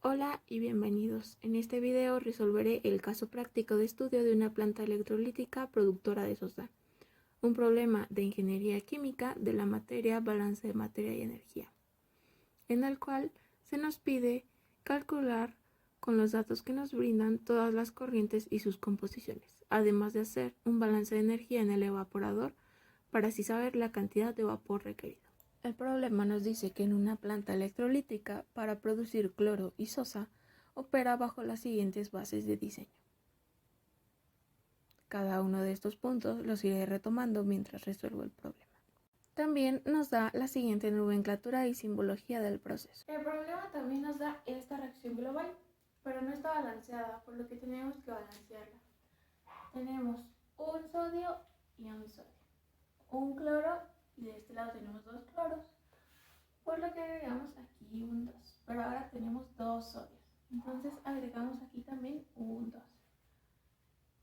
Hola y bienvenidos. En este video resolveré el caso práctico de estudio de una planta electrolítica productora de sosa, un problema de ingeniería química de la materia balance de materia y energía, en el cual se nos pide calcular con los datos que nos brindan todas las corrientes y sus composiciones, además de hacer un balance de energía en el evaporador para así saber la cantidad de vapor requerido. El problema nos dice que en una planta electrolítica para producir cloro y sosa opera bajo las siguientes bases de diseño. Cada uno de estos puntos los iré retomando mientras resuelvo el problema. También nos da la siguiente nomenclatura y simbología del proceso. El problema también nos da esta reacción global, pero no está balanceada, por lo que tenemos que balancearla. Tenemos un sodio y un sodio, un cloro y de este lado tenemos dos cloros, por lo que agregamos aquí un 2, pero ahora tenemos dos sodios, entonces agregamos aquí también un 2.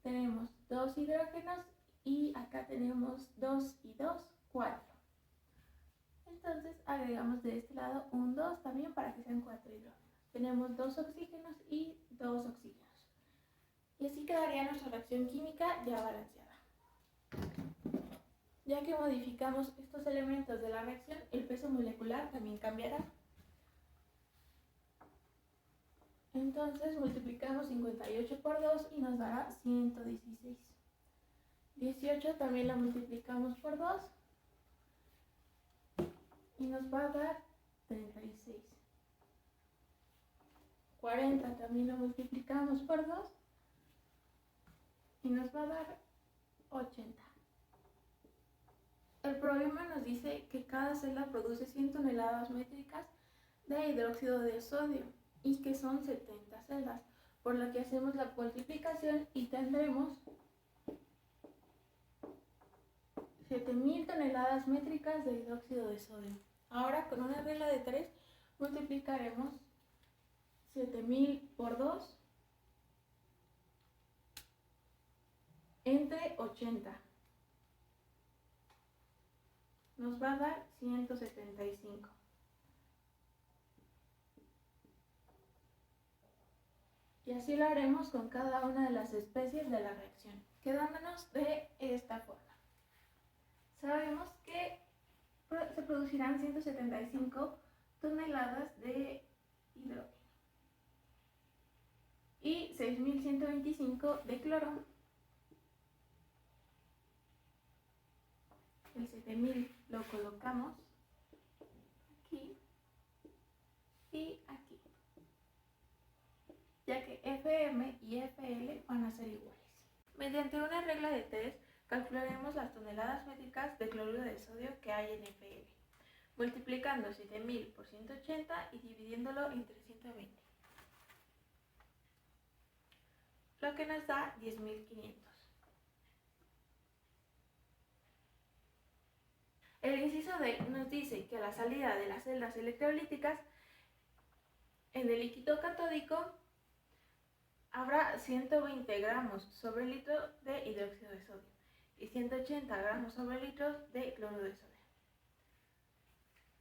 Tenemos dos hidrógenos y acá tenemos 2 y 2, 4. Entonces agregamos de este lado un 2 también para que sean 4 hidrógenos. Tenemos dos oxígenos y dos oxígenos. Y así quedaría nuestra reacción química ya balanceada. Ya que modificamos estos elementos de la reacción, el peso molecular también cambiará. Entonces multiplicamos 58 por 2 y nos dará 116. 18 también la multiplicamos por 2 y nos va a dar 36. 40 también la multiplicamos por 2 y nos va a dar 80. El problema nos dice que cada celda produce 100 toneladas métricas de hidróxido de sodio y que son 70 celdas, por lo que hacemos la multiplicación y tendremos 7000 toneladas métricas de hidróxido de sodio. Ahora con una regla de 3 multiplicaremos 7000 por 2 entre 80. Nos va a dar 175. Y así lo haremos con cada una de las especies de la reacción, quedándonos de esta forma. Sabemos que se producirán 175 toneladas de hidrógeno y 6125 de cloro. El 7000 lo colocamos aquí y aquí, ya que FM y FL van a ser iguales. Mediante una regla de 3 calcularemos las toneladas métricas de cloruro de sodio que hay en FL, multiplicando 7000 por 180 y dividiéndolo entre 120, lo que nos da 10.500. El inciso D nos dice que a la salida de las celdas electrolíticas en el líquido catódico habrá 120 gramos sobre litro de hidróxido de sodio y 180 gramos sobre litro de cloruro de sodio.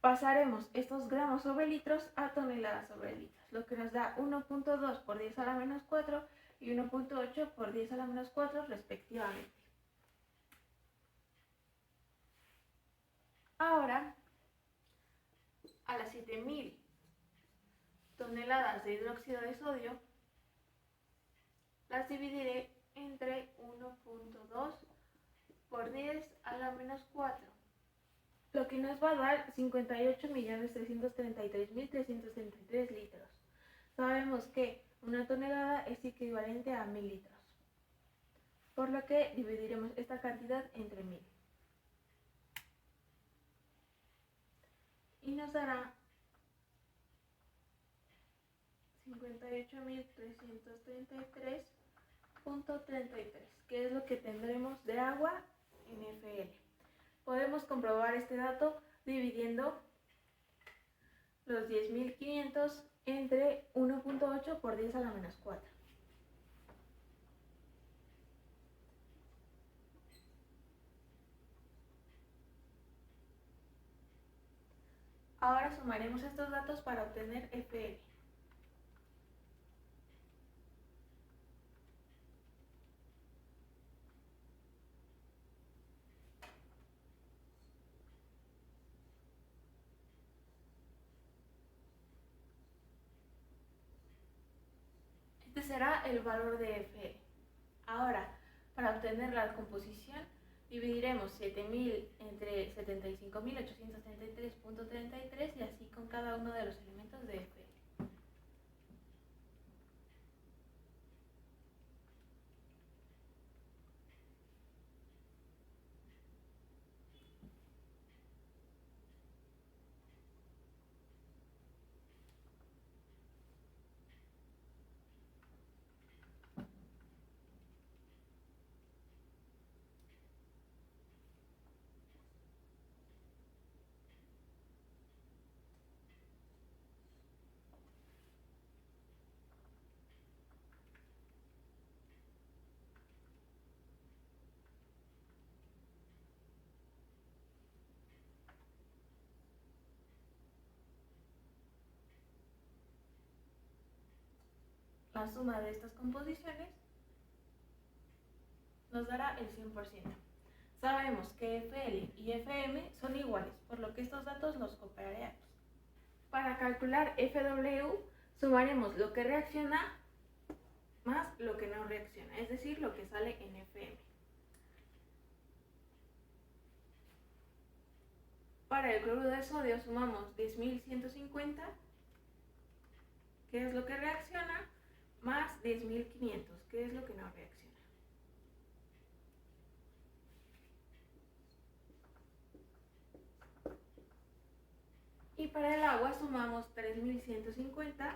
Pasaremos estos gramos sobre litros a toneladas sobre litros, lo que nos da 1.2 por 10 a la menos 4 y 1.8 por 10 a la menos 4 respectivamente. Ahora, a las 7000 toneladas de hidróxido de sodio, las dividiré entre 1.2 por 10 a la menos 4, lo que nos va a dar 58.333.333 litros. Sabemos que una tonelada es equivalente a 1000 litros, por lo que dividiremos esta cantidad entre 1000. Y nos dará 58.333.33, que es lo que tendremos de agua en FL. Podemos comprobar este dato dividiendo los 10.500 entre 1.8 por 10 a la menos 4. Ahora sumaremos estos datos para obtener FL. Este será el valor de Fe. Ahora, para obtener la composición, dividiremos 7000 entre 75.833.33 y así con cada uno de los elementos de Fe. La suma de estas composiciones nos dará el 100%. Sabemos que FL y FM son iguales, por lo que estos datos los copiaré aquí. Para calcular FW, sumaremos lo que reacciona más lo que no reacciona, es decir, lo que sale en FM. Para el cloruro de sodio sumamos 10.150, que es lo que reacciona, más 10.500, que es lo que no reacciona. Y para el agua sumamos 3.150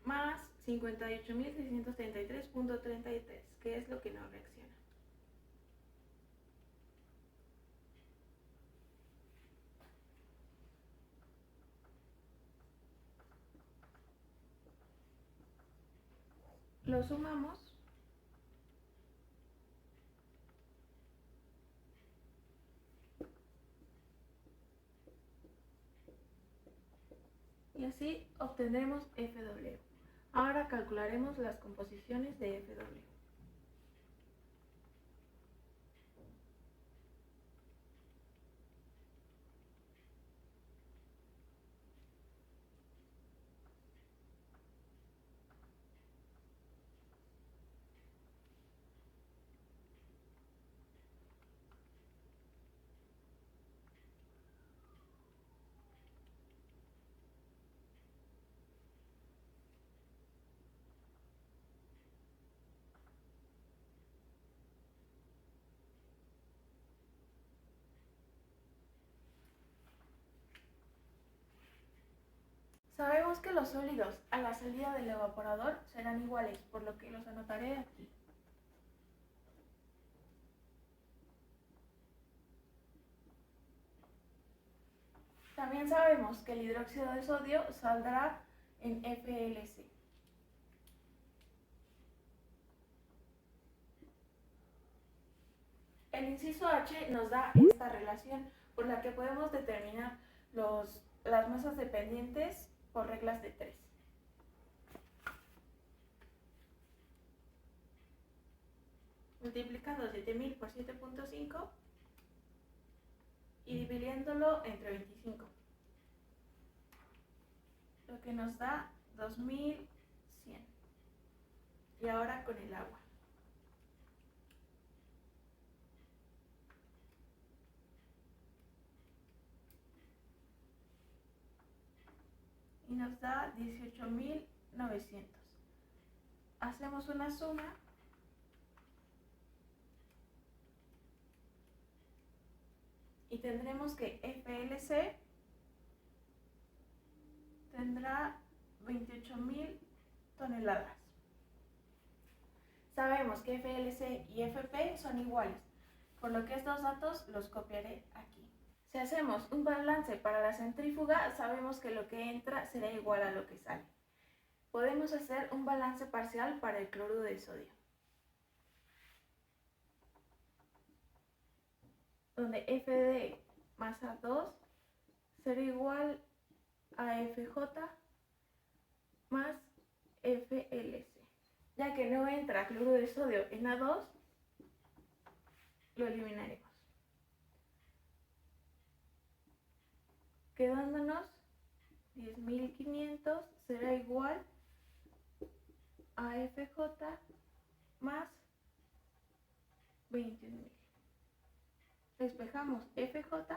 más 58.633.33, que es lo que no reacciona. Lo sumamos y así obtendremos FW. Ahora calcularemos las composiciones de FW. Sabemos que los sólidos a la salida del evaporador serán iguales, por lo que los anotaré aquí. También sabemos que el hidróxido de sodio saldrá en FLC. El inciso H nos da esta relación, por la que podemos determinar las masas dependientes por reglas de 3. Multiplicando 7000 por 7.5 y dividiéndolo entre 25, lo que nos da 2100. Y ahora con el agua. Y nos da 18.900. Hacemos una suma y tendremos que FLC tendrá 28.000 toneladas. Sabemos que FLC y FP son iguales, por lo que estos datos los copiaré aquí. Si hacemos un balance para la centrífuga, sabemos que lo que entra será igual a lo que sale. Podemos hacer un balance parcial para el cloruro de sodio, donde FD más A2 será igual a FJ más FLC. Ya que no entra cloruro de sodio en A2, lo eliminaremos, quedándonos 10.500 será igual a FJ más 21.000. Despejamos FJ,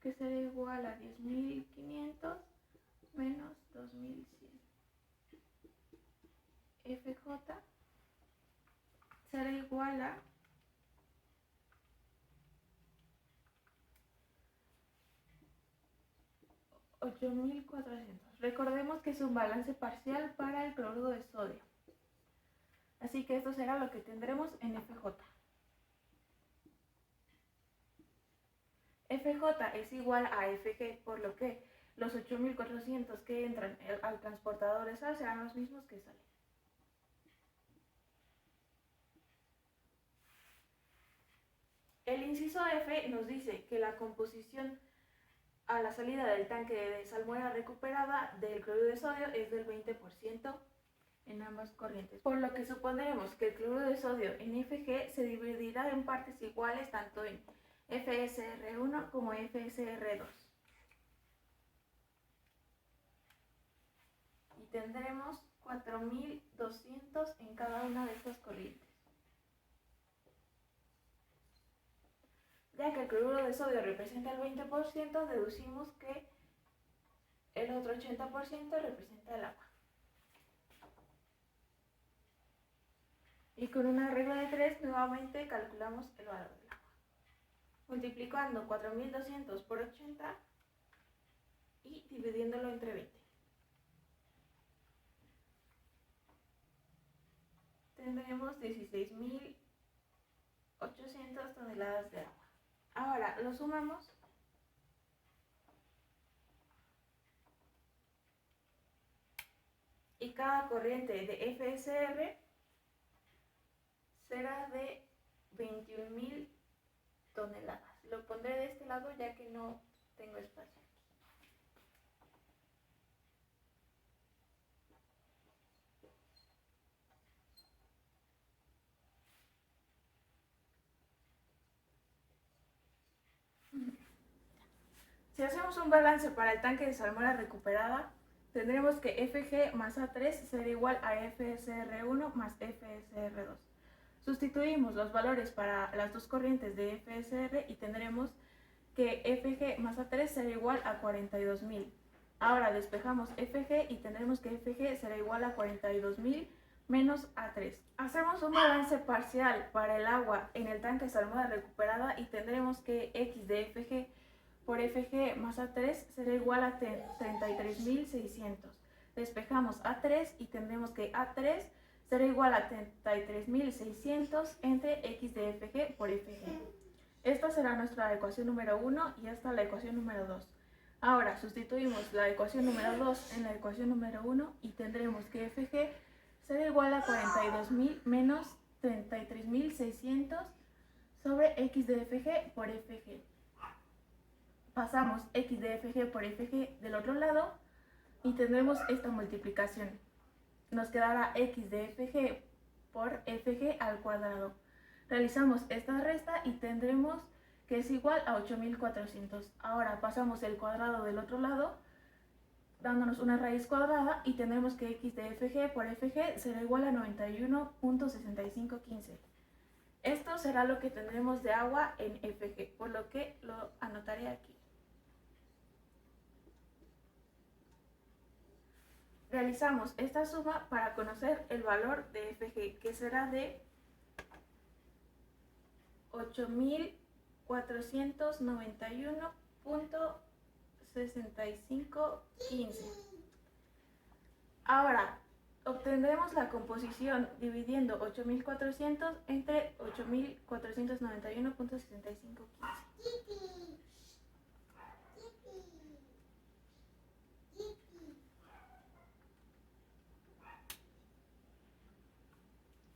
que será igual a 10.500 menos 2.100. FJ será igual a 8.400. Recordemos que es un balance parcial para el cloruro de sodio. Así que esto será lo que tendremos en FJ. FJ es igual a FG, por lo que los 8.400 que entran al transportador de sal serán los mismos que salen. El inciso F nos dice que la composición a la salida del tanque de salmuera recuperada del cloruro de sodio es del 20% en ambas corrientes, por lo que supondremos que el cloruro de sodio en Fg se dividirá en partes iguales tanto en FSR1 como FSR2. Y tendremos 4.200 en cada una de estas corrientes. Ya que el cloruro de sodio representa el 20%, deducimos que el otro 80% representa el agua. Y con una regla de 3 nuevamente calculamos el valor del agua. Multiplicando 4.200 por 80 y dividiéndolo entre 20. Tendremos 16.800 toneladas de agua. Ahora lo sumamos y cada corriente de FSR será de 21.000 toneladas. Lo pondré de este lado ya que no tengo espacio. Si hacemos un balance para el tanque de salmuera recuperada, tendremos que Fg más A3 será igual a FSR1 más FSR2. Sustituimos los valores para las dos corrientes de FSR y tendremos que Fg más A3 será igual a 42.000. Ahora despejamos Fg y tendremos que Fg será igual a 42.000 menos A3. Hacemos un balance parcial para el agua en el tanque de salmuera recuperada y tendremos que X de Fg por Fg más A3 será igual a 33.600. Despejamos A3 y tendremos que A3 será igual a 33.600 entre X de Fg por Fg. Esta será nuestra ecuación número 1 y esta la ecuación número 2. Ahora sustituimos la ecuación número 2 en la ecuación número 1 y tendremos que Fg será igual a 42.000 menos 33.600 sobre X de Fg por Fg. Pasamos X de Fg por Fg del otro lado y tendremos esta multiplicación. Nos quedará X de Fg por Fg al cuadrado. Realizamos esta resta y tendremos que es igual a 8.400. Ahora pasamos el cuadrado del otro lado, dándonos una raíz cuadrada y tendremos que X de Fg por Fg será igual a 91.6515. Esto será lo que tendremos de agua en Fg, por lo que lo anotaré aquí. Realizamos esta suma para conocer el valor de Fg, que será de 8.491.6515. Ahora, obtendremos la composición dividiendo 8.400 entre 8.491.6515.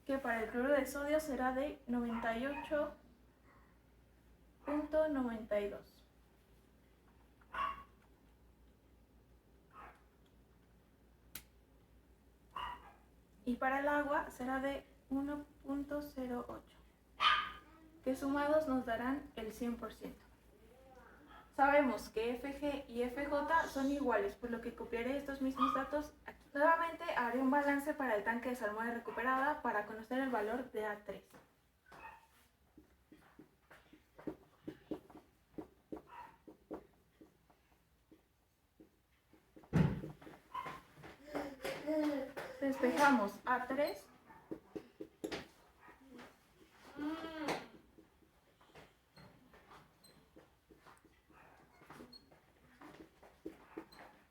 Que para el cloruro de sodio será de 98.92. Y para el agua será de 1.08, que sumados nos darán el 100%. Sabemos que FG y FJ son iguales, por lo que copiaré estos mismos datos aquí. Nuevamente haré un balance para el tanque de salmuera recuperada para conocer el valor de A3. Despejamos A3.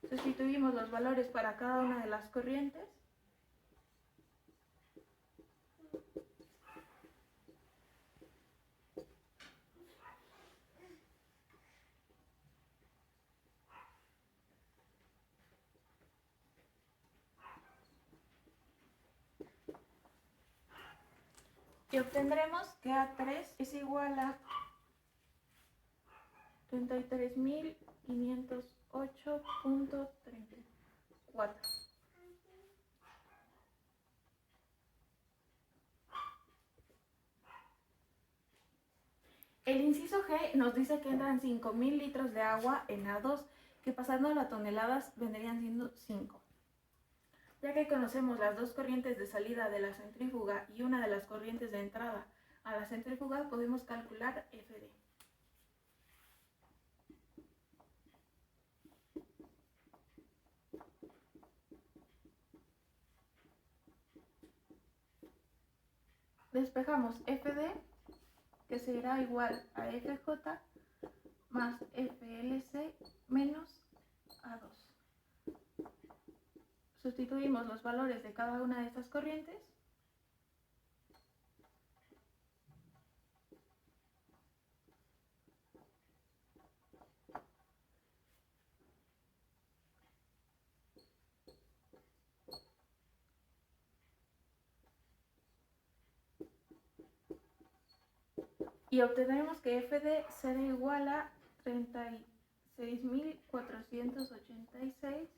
Sustituimos los valores para cada una de las corrientes. Y obtendremos que A3 es igual a 33.508.34. El inciso G nos dice que entran 5.000 litros de agua en A2, que pasando las toneladas vendrían siendo 5. Ya que conocemos las dos corrientes de salida de la centrífuga y una de las corrientes de entrada a la centrífuga, podemos calcular FD. Despejamos FD, que será igual a FJ más FLC menos A2. Sustituimos los valores de cada una de estas corrientes. Y obtendremos que FD será igual a 36.486.65.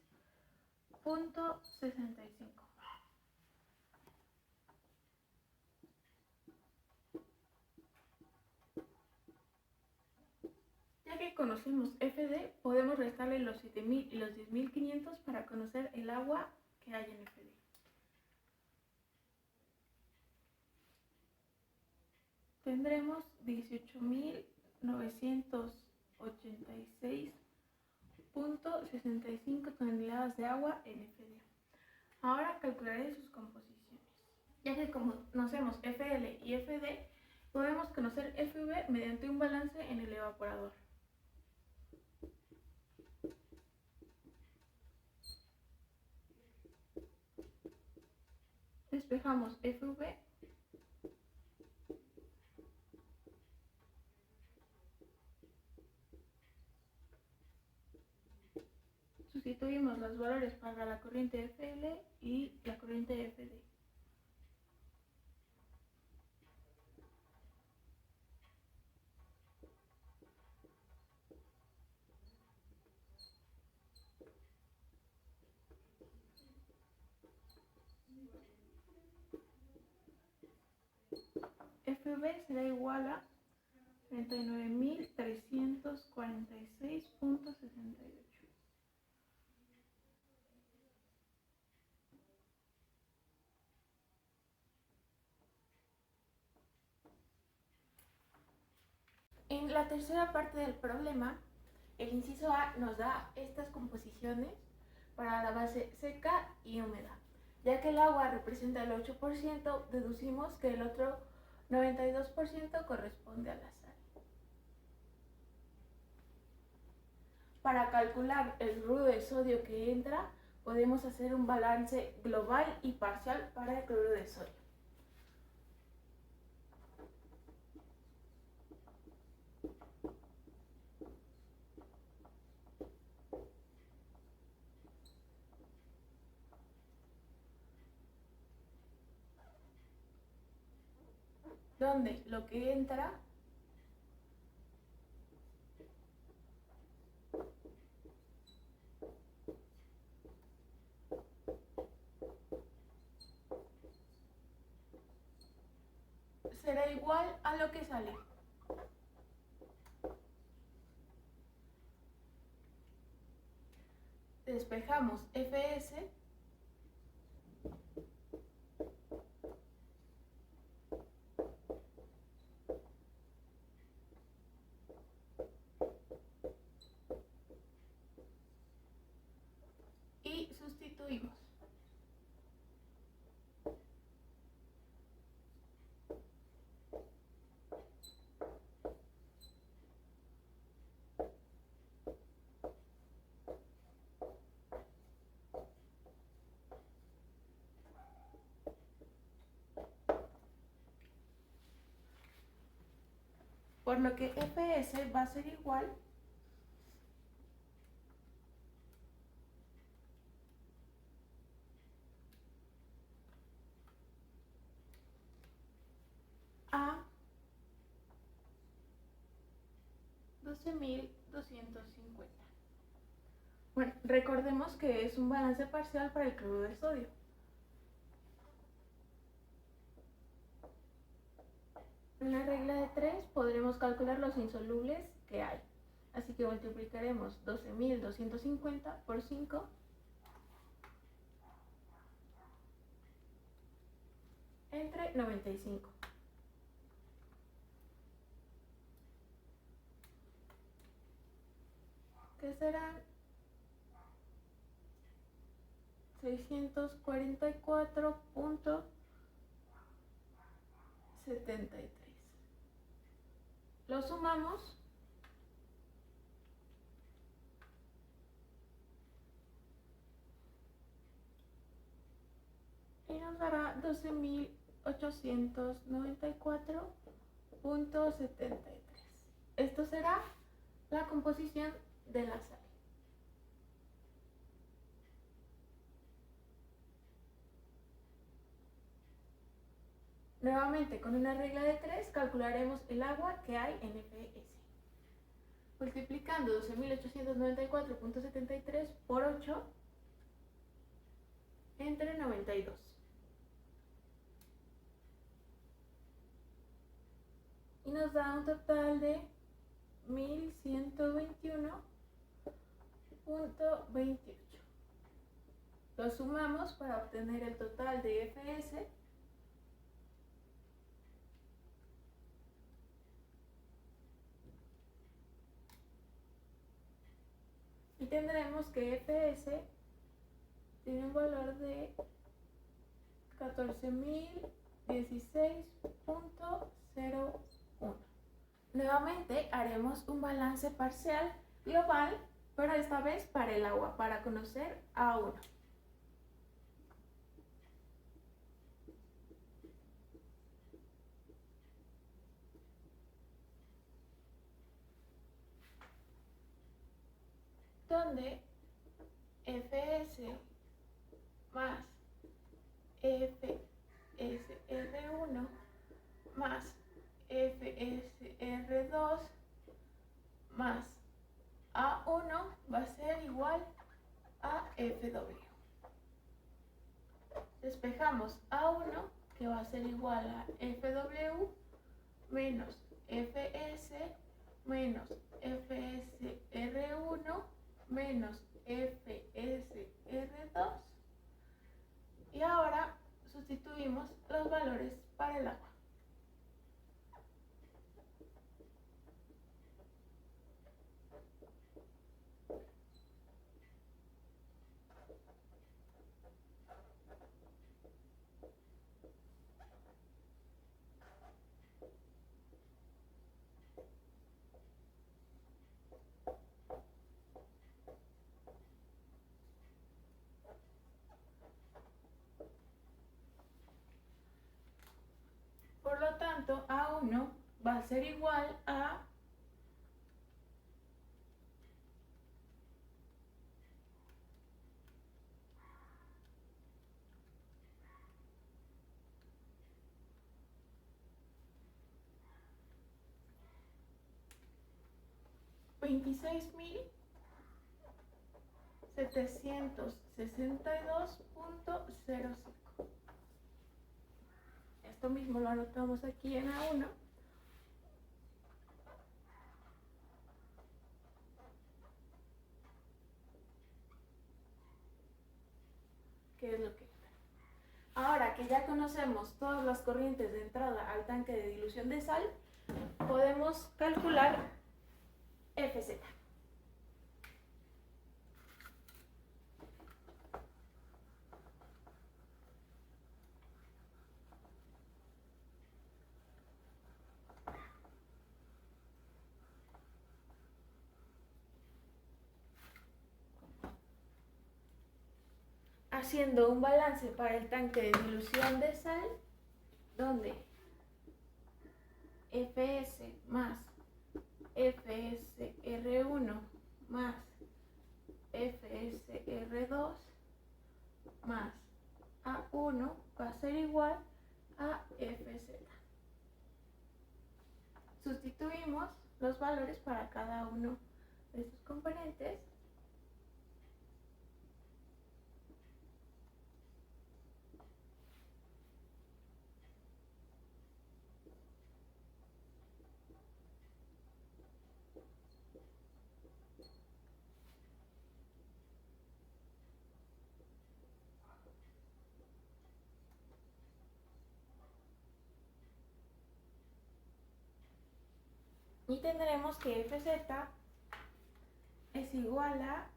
Ya que conocemos FD, podemos restarle los 7.000 y los 10.500 para conocer el agua que hay en FD. Tendremos 18.986.65 toneladas de agua en FD. Ahora calcularé sus composiciones. Ya que conocemos FL y FD, podemos conocer FV mediante un balance en el evaporador. Despejamos FV. Sustituimos los valores para la corriente FL y la corriente FD. FV será igual a 39.346.68. En la tercera parte del problema, el inciso A nos da estas composiciones para la base seca y húmeda. Ya que el agua representa el 8%, deducimos que el otro 92% corresponde a la sal. Para calcular el cloruro de sodio que entra, podemos hacer un balance global y parcial para el cloruro de sodio. Donde lo que entra será igual a lo que sale. despejamos Fs y sustituimos. Por lo que Fs va a ser igual a 12.250. Bueno, recordemos que es un balance parcial para el cloruro de sodio. En la regla de 3 podremos calcular los insolubles que hay. Así que multiplicaremos 12.250 por 5 entre 95. Que serán 644.73. Lo sumamos y nos dará 12.894.73. Esto será la composición de la sal. Nuevamente, con una regla de 3, calcularemos el agua que hay en Fs. Multiplicando 12.894.73 por 8 entre 92. Y nos da un total de 1.121.28. Lo sumamos para obtener el total de Fs. Y tendremos que Fs tiene un valor de 14.016.01. Nuevamente haremos un balance parcial global, pero esta vez para el agua, para conocer A1. Donde Fs más FSR1 más FSR2 más A1 va a ser igual a FW. Despejamos A1, que va a ser igual a FW menos FS menos FSR1 menos FSR2. Y ahora sustituimos los valores para el agua. Por lo tanto, A1 va a ser igual a 26.762.05. Esto mismo lo anotamos aquí en A1. qué es lo que entra. Ahora que ya conocemos todas las corrientes de entrada al tanque de dilución de sal, podemos calcular Fz. Haciendo un balance para el tanque de dilución de sal, donde Fs más FSR1 más FSR2 más A1 va a ser igual a Fz. Sustituimos los valores para cada uno de estos componentes. Y tendremos que Fz es igual a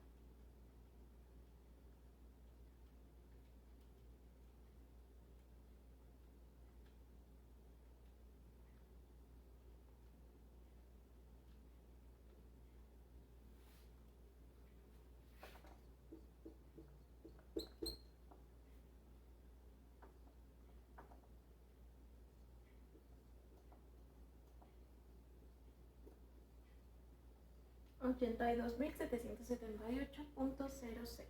82.778.06.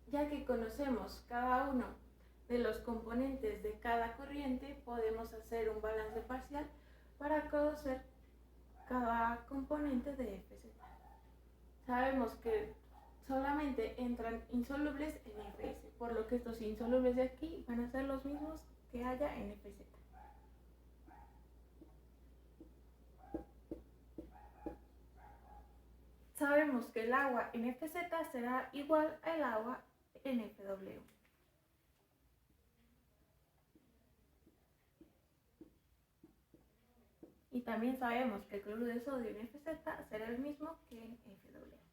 Ya que conocemos cada uno de los componentes de cada corriente, podemos hacer un balance parcial para conocer cada componente de Fz. Sabemos que solamente entran insolubles en Fs, por lo que estos insolubles de aquí van a ser los mismos que haya en Fz. Sabemos que el agua en Fz será igual al agua en Fw. Y también sabemos que el cloruro de sodio en Fz será el mismo que en Fw.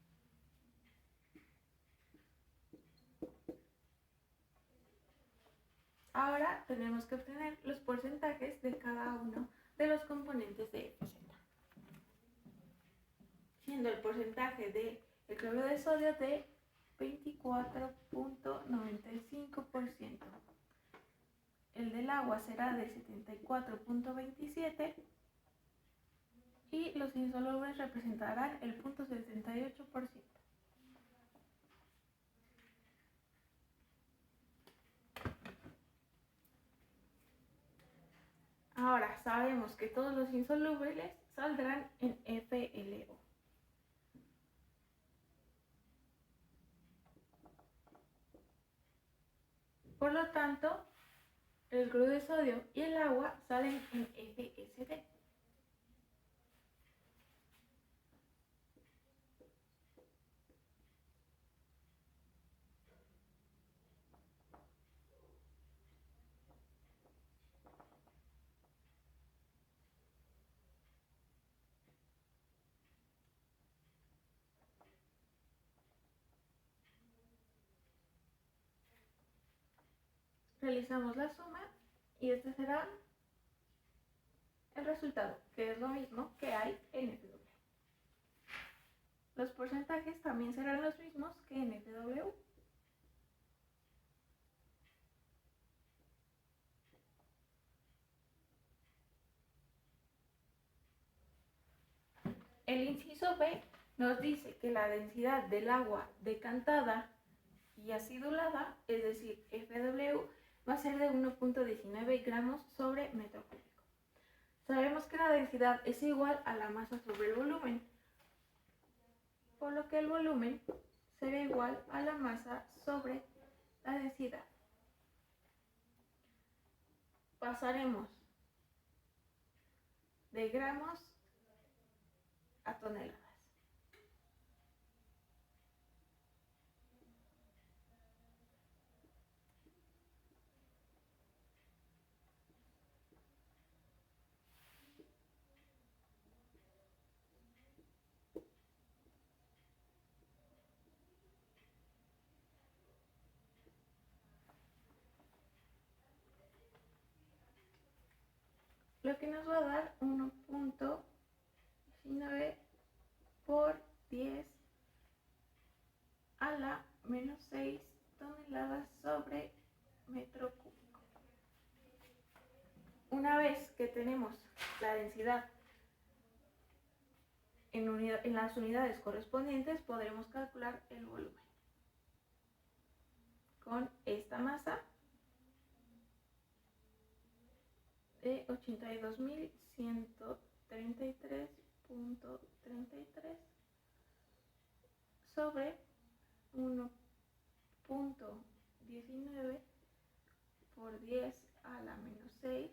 Ahora tenemos que obtener los porcentajes de cada uno de los componentes de Fz. Siendo el porcentaje del cloruro de sodio de 24.95%. El del agua será de 74.27% y los insolubles representarán el 0.78%. Ahora sabemos que todos los insolubles saldrán en FLO. Por lo tanto, el cloruro de sodio y el agua salen en FSD. Realizamos la suma y este será el resultado, que es lo mismo que hay en FW. Los porcentajes también serán los mismos que en FW. El inciso B nos dice que la densidad del agua decantada y acidulada, es decir, FW, va a ser de 1.19 gramos sobre metro cúbico. Sabemos que la densidad es igual a la masa sobre el volumen, por lo que el volumen será igual a la masa sobre la densidad. Pasaremos de gramos a toneladas. Lo que nos va a dar 1.19 por 10 a la menos 6 toneladas sobre metro cúbico. Una vez que tenemos la densidad en las unidades correspondientes, podremos calcular el volumen. Con esta masa de 82.133.33 sobre 1.19 por 10 a la menos 6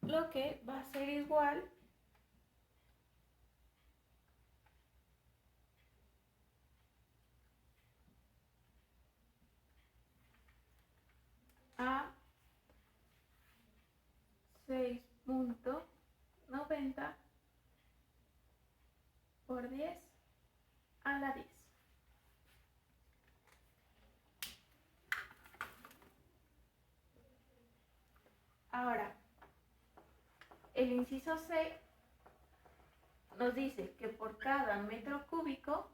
lo que va a ser igual a 6.90 por 10 a la 10. Ahora, el inciso C nos dice que por cada metro cúbico,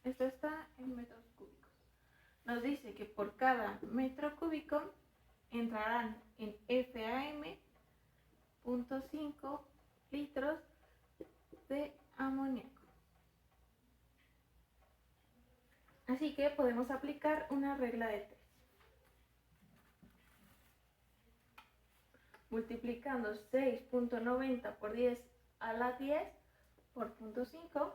esto está en metros cúbicos, nos dice que por cada metro cúbico entrarán en FAM 0.5 litros de amoníaco. Así que podemos aplicar una regla de 3. Multiplicando 6.90 por 10 a la 10 por 0.5,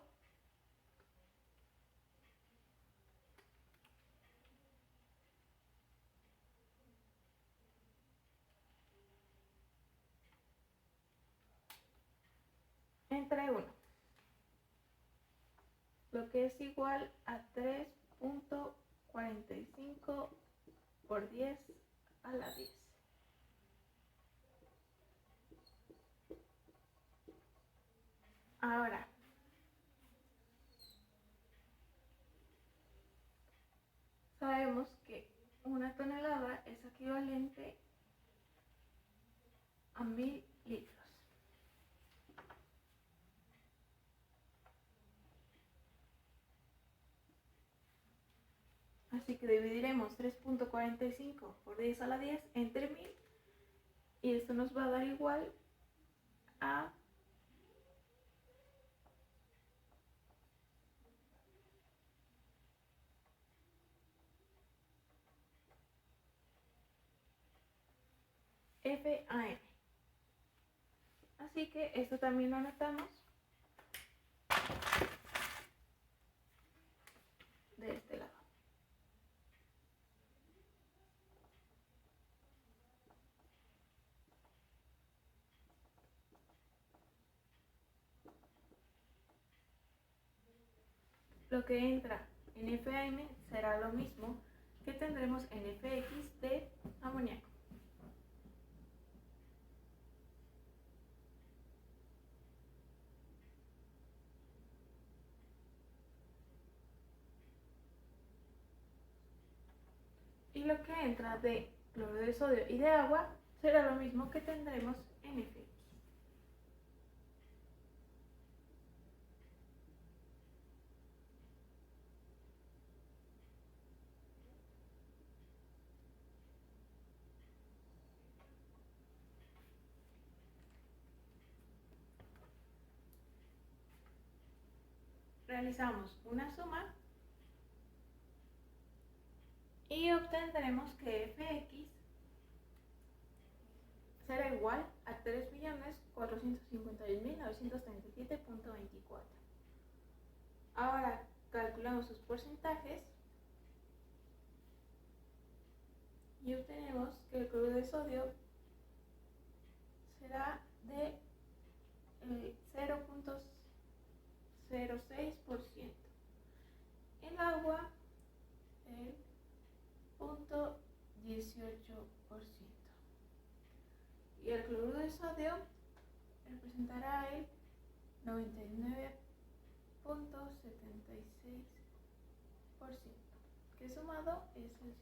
entre 1, lo que es igual a 3.45 por 10 a la 10. Ahora, sabemos que una tonelada es equivalente a 1000 litros. Así que dividiremos 3.45 por 10 a la 10 entre 1000 y esto nos va a dar igual a 1 FAM. Así que esto también lo anotamos de este lado. Lo que entra en FAM será lo mismo que tendremos en FX de amoníaco. Y lo que entra de cloruro de sodio y de agua será lo mismo que tendremos en FX. Realizamos una suma y obtendremos que FX será igual a 3.451.937.24. Ahora calculamos sus porcentajes y obtenemos que el cloruro de sodio será de 0.06%. El agua el 0.18%. Y el cloruro de sodio representará el 99.76%, que sumado es el 100%.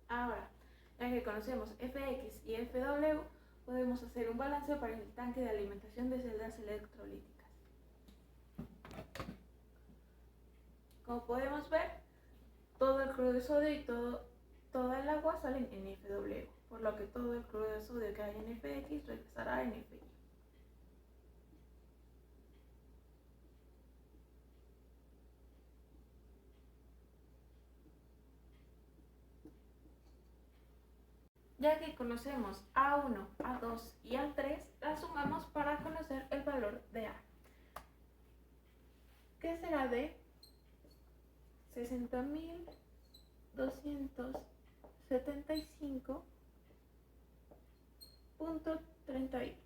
Ahora, ya que conocemos Fx y Fw, podemos hacer un balance para el tanque de alimentación de celdas electrolíticas. Como podemos ver, todo el cloruro de sodio y toda el agua salen en Fw, por lo que todo el cloruro de sodio que hay en Fx regresará en Fi. Ya que conocemos A1, A2 y A3, las sumamos para conocer el valor de A, que será de 60.275.38.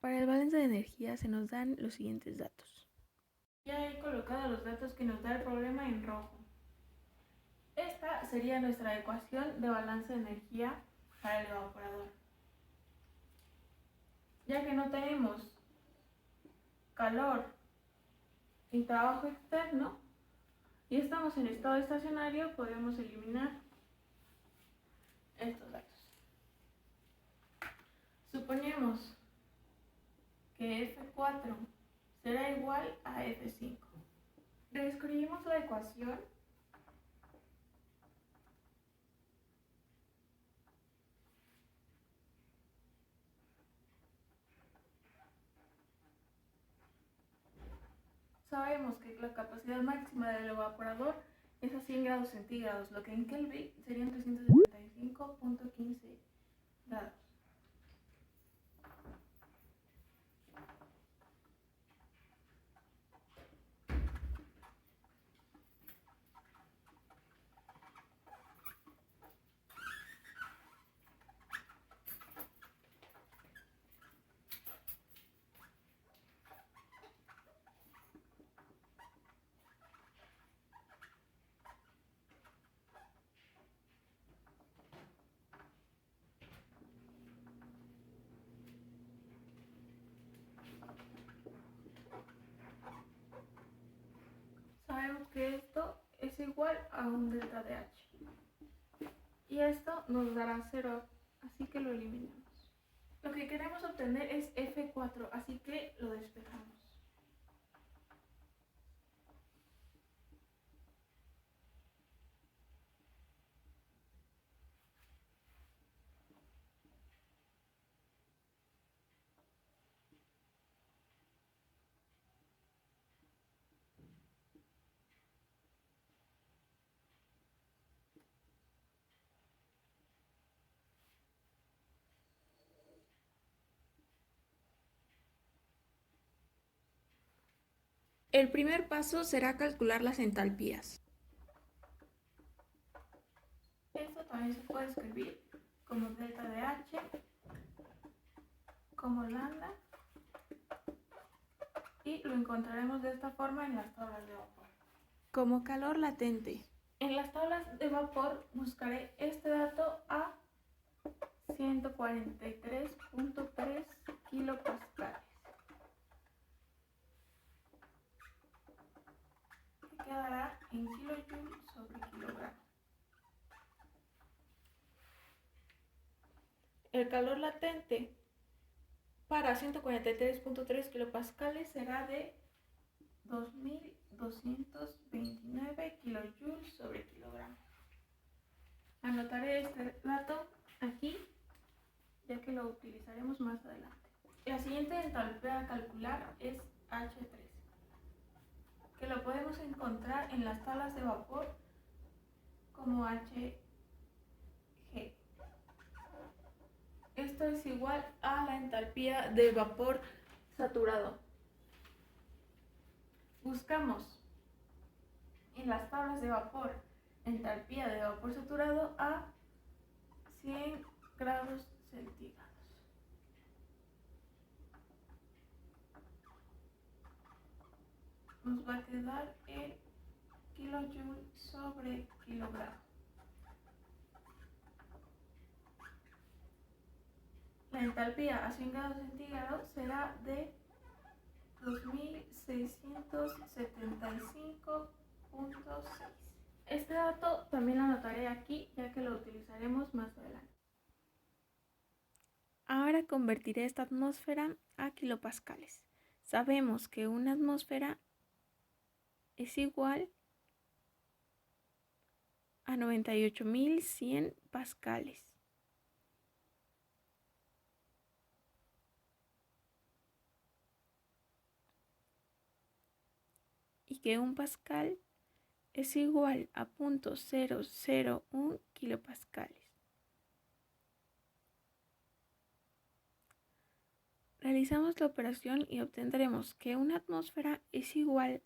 Para el balance de energía se nos dan los siguientes datos. Ya he colocado los datos que nos da el problema en rojo. Esta sería nuestra ecuación de balance de energía para el evaporador. Ya que no tenemos calor ni trabajo externo y estamos en estado estacionario, podemos eliminar estos datos. Suponemos que F4 será igual a F5. Reescribimos la ecuación sabemos que la capacidad máxima del evaporador es a 100 grados centígrados, lo que en Kelvin serían 375.15 grados. Sabemos que esto es igual a un delta de H. Y esto nos dará 0, así que lo eliminamos. Lo que queremos obtener es F4, así que lo despejamos. El primer paso será calcular las entalpías. Esto también se puede escribir como delta de H, como lambda, y lo encontraremos de esta forma en las tablas de vapor. Como calor latente. En las tablas de vapor buscaré este dato a 143.3 kilopascales, que quedará en kilojoule sobre kilogramo. El calor latente para 143.3 kilopascales será de 2.229 kilojoules sobre kilogramo. Anotaré este dato aquí, ya que lo utilizaremos más adelante. La siguiente entalpía a calcular es H3, que lo podemos encontrar en las tablas de vapor como Hg. Esto es igual a la entalpía de vapor saturado. Buscamos en las tablas de vapor entalpía de vapor saturado a 100 grados centígrados. Nos va a quedar el kilojoule sobre kilogramo. La entalpía a 100 grados centígrados será de 2675.6. Este dato también lo anotaré aquí, ya que lo utilizaremos más adelante. Ahora convertiré esta atmósfera a kilopascales. Sabemos que una atmósfera es igual a 98.100 pascales. Y que un pascal es igual a 0.001 kilopascales. Realizamos la operación y obtendremos que una atmósfera es igual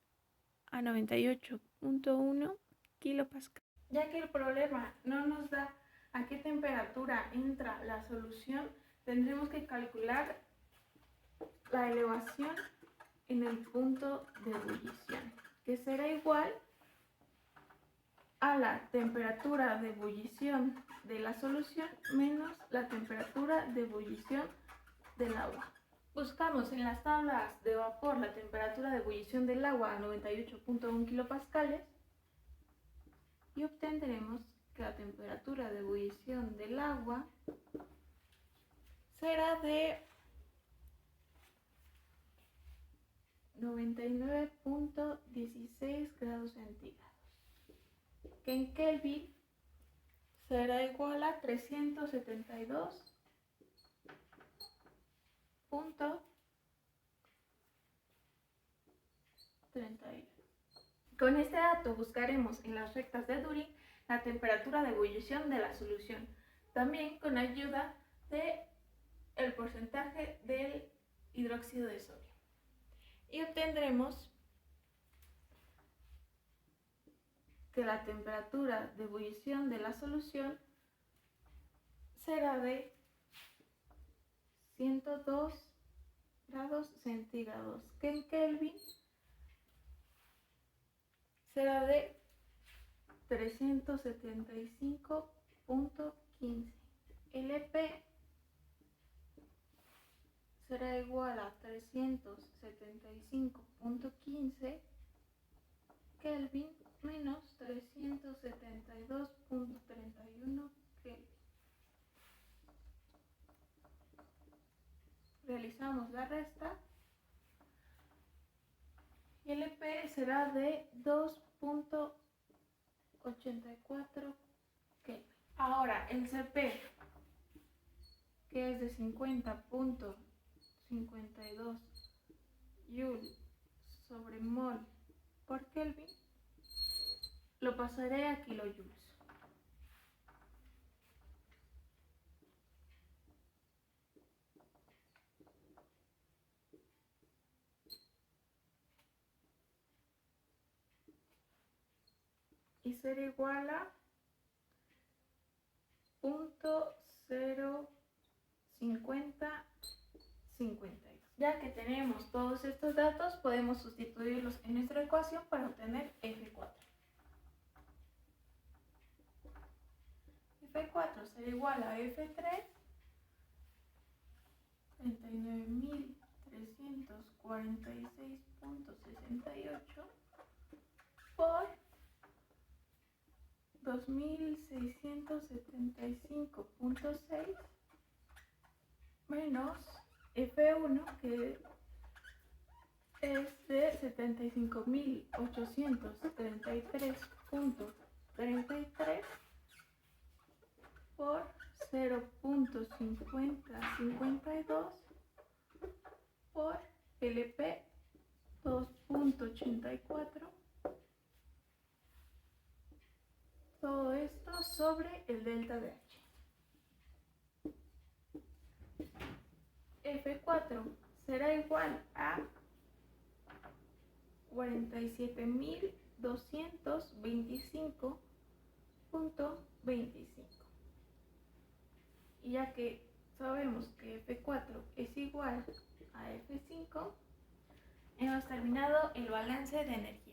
a 98.1 kilopascales. Ya que el problema no nos da a qué temperatura entra la solución, tendremos que calcular la elevación en el punto de ebullición, que será igual a la temperatura de ebullición de la solución menos la temperatura de ebullición del agua. Buscamos en las tablas de vapor la temperatura de ebullición del agua a 98.1 kilopascales y obtendremos que la temperatura de ebullición del agua será de 99.16 grados centígrados, que en Kelvin será igual a 372.31. Con este dato buscaremos en las rectas de Dury la temperatura de ebullición de la solución, también con ayuda del porcentaje del hidróxido de sodio. Y obtendremos que la temperatura de ebullición de la solución será de 102 grados centígrados, que en Kelvin será de 375.15. LP será igual a 375.15 Kelvin menos 372.31 Kelvin. Realizamos la resta y el EP será de 2.84 Kelvin. Ahora el CP, que es de 50.52 Joule sobre mol por Kelvin, lo pasaré a kilojoules. Y será igual a 0.5052. Ya que tenemos todos estos datos, podemos sustituirlos en nuestra ecuación para obtener F4. F4 será igual a F3, 39.346.68 por 2.675.6 menos F1, que es de 75.833.33 por 0.5052 por LP 2.84. Todo esto sobre el delta de H. F4 será igual a 47.225.25. Y ya que sabemos que F4 es igual a F5, hemos terminado el balance de energía.